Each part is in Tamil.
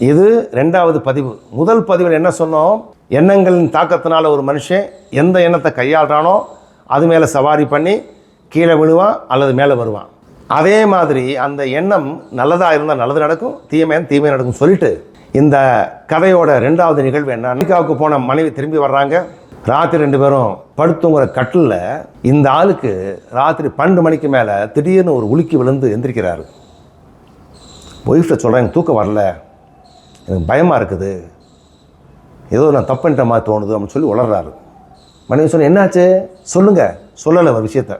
இது 2வது பதிவு. முதல் பதிவில் என்ன சொன்னோம்? எண்ணங்களின் தாக்கத்தினால ஒரு மனுஷன் எந்த எண்ணத்தை கையாளுறானோ அது மேலே சவாரி பண்ணி கீழே விழுவான் அல்லது மேலே வருவான். அதே மாதிரி அந்த எண்ணம் நல்லதாக இருந்தால் நல்லது நடக்கும், தீமை நடக்கும் சொல்லிட்டு இந்த கதையோட 2வது நிகழ்வு என்ன? அமெரிக்காவுக்கு போன மனைவி திரும்பி வர்றாங்க. ராத்திரி 2 பேரும் படுத்துங்கிற கட்டில் இந்த ஆளுக்கு ராத்திரி 12 மணிக்கு மேலே திடீர்னு ஒரு உலுக்கி விழுந்து எந்திரிக்கிறாரு. ஒய்ஃப்ட சொல்கிறேன், எனக்கு தூக்கம் வரல, எனக்கு பயமாக இருக்குது, ஏதோ நான் தப்பு பண்ணிட்ட மாதிரி தோணுது அப்படின்னு சொல்லி உளர்றாரு. மனைவி சொன்ன, என்னாச்சு சொல்லுங்கள். சொல்லலை, ஒரு விஷயத்த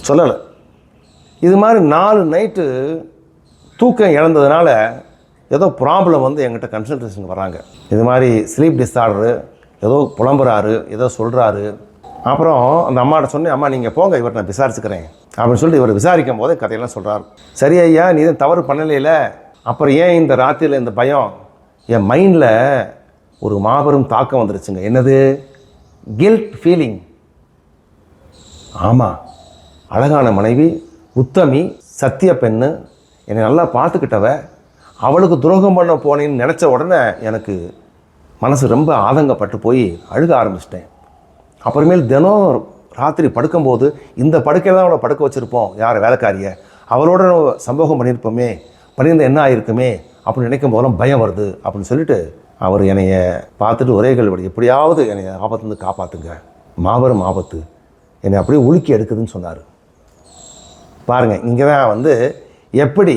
சொல்லலை. இது மாதிரி 4 நைட்டு தூக்கம் இழந்ததுனால ஏதோ ப்ராப்ளம் வந்து என்கிட்ட கன்சல்டேஷனுக்கு வராங்க. இது மாதிரி ஸ்லீப் டிஸார்டரு, ஏதோ புலம்புறாரு, ஏதோ சொல்கிறாரு. அப்புறம் அந்த அம்மாட்ட சொன்னேன், அம்மா நீங்கள் போங்க, இவர்கிட்ட நான் விசாரிச்சுக்கிறேன் அப்படின்னு சொல்லிட்டு இவர் விசாரிக்கும் போதே கதையெல்லாம் சொல்கிறார். சரி ஐயா, நீ தான் தவறு பண்ணலையில, அப்புறம் ஏன் இந்த ராத்திரியில் இந்த பயம்? என் மைண்டில் ஒரு மாபெரும் தாக்கம் வந்துருச்சுங்க. என்னது? Guilt feeling. ஆமாம், அழகான மனைவி, உத்தமி, சத்திய பெண்ணு, என்னை நல்லா பார்த்துக்கிட்டவ, அவளுக்கு துரோகம் பண்ண போனேன்னு நினச்ச உடனே எனக்கு மனசு ரொம்ப ஆதங்கப்பட்டு போய் அழுக ஆரம்பிச்சிட்டேன். அப்புறமேல் தினம் ராத்திரி படுக்கும்போது இந்த படுக்கையில் தான் அவளை படுக்க வச்சுருப்போம், யார் வேலைக்காரியை, அவளோட சம்பவம் பண்ணியிருப்போமே, பண்ணியிருந்த என்ன ஆகிருக்குமே அப்படின்னு நினைக்கும் போதெல்லாம் பயம் வருது அப்படின்னு சொல்லிட்டு அவர் என்னைய பார்த்துட்டு ஒரே கேள்வி, எப்படியாவது என்னை ஆபத்துலேருந்து காப்பாற்றுங்க, மாபெரும் ஆபத்து, என்னை அப்படியே உலுக்கி எடுக்குதுன்னு சொன்னார். பாருங்கள், இங்கே தான் வந்து எப்படி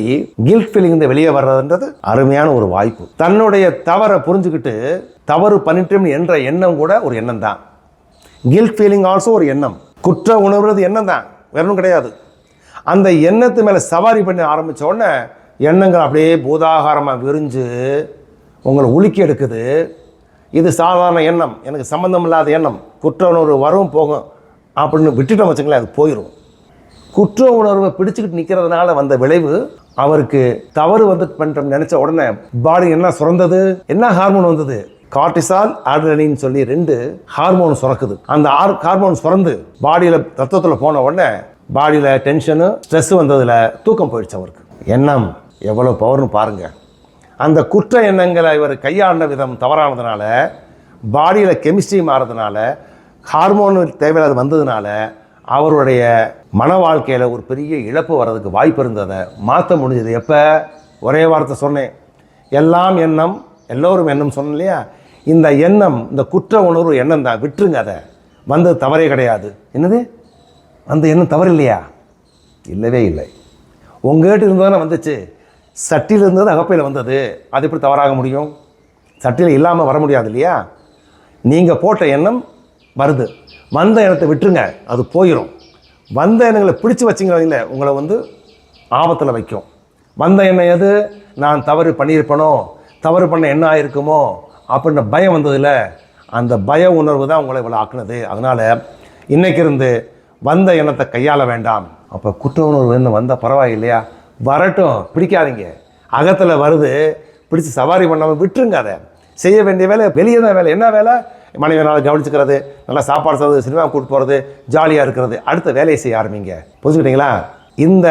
கில்ட் ஃபீலிங் வெளியே வர்றதுன்றது அருமையான ஒரு வாய்ப்பு. தன்னுடைய தவறை புரிஞ்சுக்கிட்டு தவறு பண்ணிட்டோம் என்ற எண்ணம் கூட ஒரு எண்ணம் தான். கில்ட் ஃபீலிங் ஆல்சோ ஒரு எண்ணம். குற்ற உணர்வுறது எண்ணம் தான், வேற ஒன்றும் கிடையாது. அந்த எண்ணத்து மேலே சவாரி பண்ணி ஆரம்பித்த உடனே எண்ணங்கள் அப்படியே பூதாகாரமாக விரிஞ்சு உங்களை உலுக்கி எடுக்குது. இது சாதாரண எண்ணம், எனக்கு சம்மந்தம் இல்லாத எண்ணம், குற்ற உணர்வு வரும் போகும் அப்படின்னு விட்டுட்டோம் வச்சுங்களேன், அது போயிடும். குற்ற உணர்வை பிடிச்சிக்கிட்டு நிற்கிறதுனால வந்த விளைவு, அவருக்கு தவறு வந்து பண்ணுறோம் நினச்ச உடனே பாடி என்ன சுரந்தது, என்ன ஹார்மோன் வந்தது? கார்டிசால், ஆட்ரினலின் சொல்லி 2 ஹார்மோன் சுரக்குது. அந்த ஹார்மோன் சுரந்து பாடியில் ரத்தத்தில் போன உடனே பாடியில் டென்ஷனு, ஸ்ட்ரெஸ் வந்ததில் தூக்கம் போயிடுச்சு அவருக்கு. எண்ணம் எவ்வளோ பவர்னு பாருங்கள். அந்த குற்ற எண்ணங்களை இவர் கையாண்ட விதம் தவறானதுனால, பாடியில் கெமிஸ்ட்ரி மாறதுனால, ஹார்மோன் தேவையில்லாத வந்ததுனால அவருடைய மன வாழ்க்கையில் ஒரு பெரிய இழப்பு வர்றதுக்கு வாய்ப்பு இருந்ததை மாற்ற முடிஞ்சது. எப்போ? ஒரே வார்த்தை சொன்னேன், எல்லாம் எண்ணம், எல்லோரும் எண்ணம் சொன்னேன் இல்லையா? இந்த எண்ணம், இந்த குற்ற உணர்வு எண்ணம் தான், விட்டுருங்க, அதை வந்தது தவறே கிடையாது. என்னது? அந்த எண்ணம் தவறு இல்லையா? இல்லவே இல்லை. உங்கள்கிட்ட இருந்ததானே வந்துச்சு, சட்டியில் இருந்தது அகப்பையில் வந்தது, அது எப்படி தவறாக முடியும்? சட்டியில் இல்லாமல் வர முடியாது இல்லையா? நீங்கள் போட்ட எண்ணம் வருது, வந்த எண்ணத்தை விட்டுருங்க, அது போயிடும். வந்த எண்ணங்களை பிடிச்சி வச்சிங்களே உங்களை வந்து ஆபத்தில் வைக்கும். வந்த எண்ணம் எது? நான் தவறு பண்ணியிருப்பனோ, தவறு பண்ண என்ன ஆகிருக்குமோ அப்படின்ற பயம் வந்ததில்ல, அந்த பய உணர்வு தான் உங்களை இவ்வளோ ஆக்குனது. அதனால் இன்றைக்கு இருந்து வந்த எண்ணத்தை கையாள வேண்டாம். அப்போ குற்ற உணர்வு என்ன வந்தால் பரவாயில்லையா, வரட்டும், பிடிக்காதீங்க. அகத்தில் வருது, பிடிச்சி சவாரி பண்ணாமல் விட்டுருங்க. அதை செய்ய வேண்டிய வேலை வெளியே தான் வேலை. என்ன வேலை? மனைவி நல்லா கவனிச்சுக்கிறது, நல்லா சாப்பாடு சாப்பிட்றது, சினிமா கூப்பிட்டு போகிறது, ஜாலியாக இருக்கிறது. அடுத்த வேலையை செய்ய ஆரம்பிங்க. புரிஞ்சுக்கிட்டீங்களா? இந்த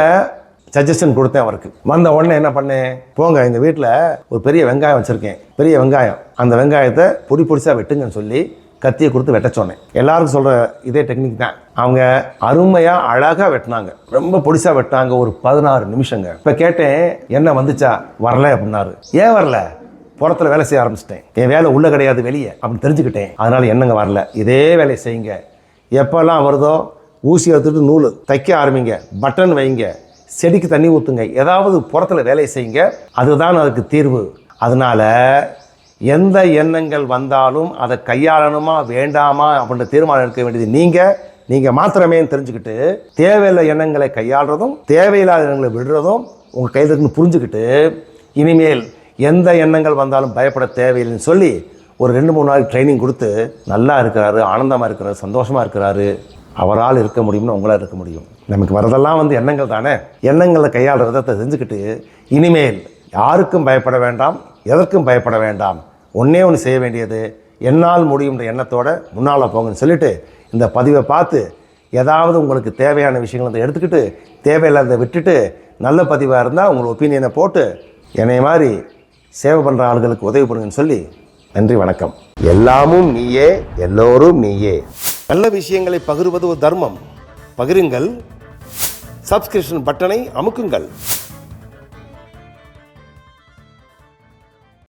சஜஷன் கொடுத்தேன் அவருக்கு. வந்த உடனே என்ன பண்ணேன், போங்க, எங்கள் வீட்டில் ஒரு பெரிய வெங்காயம் வச்சுருக்கேன், பெரிய வெங்காயம், அந்த வெங்காயத்தை பொடிசாக வெட்டுங்கன்னு சொல்லி கத்தியை கொடுத்து வெட்ட சொன்னேன். எல்லாருக்கும் சொல்கிற இதே டெக்னிக் தான். அவங்க அருமையாக அழகாக வெட்டினாங்க, ரொம்ப பொடிசாக வெட்டினாங்க. ஒரு 16 நிமிஷங்க. இப்போ கேட்டேன், என்ன வந்துச்சா? வரல அப்படின்னாரு. ஏன் வரல? புறத்தில் வேலை செய்ய ஆரம்பிச்சிட்டேன், என் வேலை உள்ளே கிடையாது, வெளியே அப்படின்னு தெரிஞ்சுக்கிட்டேன். அதனால் என்னங்க வரல. இதே வேலையை செய்யுங்க. எப்போல்லாம் வருதோ ஊசி எடுத்துகிட்டு நூல் தைக்க ஆரம்பிங்க, பட்டன் வைங்க, செடிக்கு தண்ணி ஊற்றுங்க, ஏதாவது புறத்தில் வேலையை செய்யுங்க. அதுதான் அதுக்கு தீர்வு. அதனால் எந்த எண்ணங்கள் வந்தாலும் அதை கையாளணுமா வேண்டாமா அப்படின்ற தீர்மானம் எடுக்க வேண்டியது நீங்கள் மாத்திரமே தெரிஞ்சுக்கிட்டு, தேவையில்லை எண்ணங்களை கையாளுறதும் தேவையில்லாத எண்ணங்களை விடுறதும் உங்கள் கையில் இருக்குன்னு புரிஞ்சுக்கிட்டு, இனிமேல் எந்த எண்ணங்கள் வந்தாலும் பயப்பட தேவையில்லைன்னு சொல்லி ஒரு 2-3 நாள் ட்ரைனிங் கொடுத்து நல்லா இருக்கிறாரு, ஆனந்தமாக இருக்கிறாரு, சந்தோஷமாக இருக்கிறாரு. அவரால் இருக்க முடியும்னு உங்களால் இருக்க முடியும். நமக்கு வரதெல்லாம் வந்து எண்ணங்கள் தானே. எண்ணங்களை கையாளுற விதத்தை தெரிஞ்சுக்கிட்டு இனிமேல் யாருக்கும் பயப்பட வேண்டாம், எதற்கும் பயப்பட வேண்டாம். ஒன்றே ஒன்று செய்ய வேண்டியது, என்னால் முடியுன்ற எண்ணத்தோடு முன்னால் போங்கன்னு சொல்லிவிட்டு இந்த பதிவை பார்த்து ஏதாவது உங்களுக்கு தேவையான விஷயங்களை எடுத்துக்கிட்டு தேவையில்லாத விட்டுட்டு நல்ல பதிவாக இருந்தால் உங்கள் ஒப்பீனியனை போட்டு என்னை மாதிரி சேவை பண்ணுற ஆளுகளுக்கு உதவி பண்ணுங்கன்னு சொல்லி நன்றி, வணக்கம். எல்லாமும் நீயே, எல்லோரும் நீயே. நல்ல விஷயங்களை பகிர்வது ஒரு தர்மம். பகிருங்கள். சப்ஸ்கிரிப்ஷன் பட்டனை அமுக்குங்கள்.